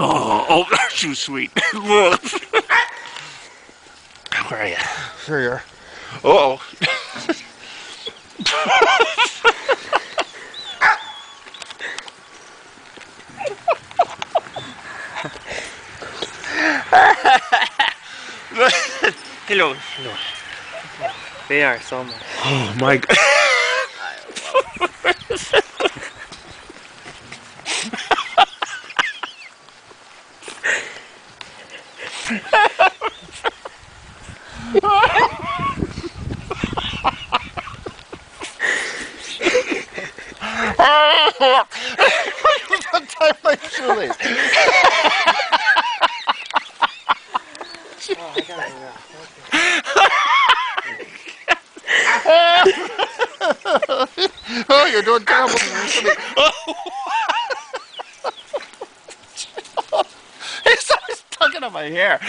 Oh, that's too sweet. Where are you? There you are. Uh-oh. Hello. Hello. They are so much. Oh my God. Untie my shoelace. Oh, I gotta do that. Oh, you're doing terrible. He's always tugging on my hair.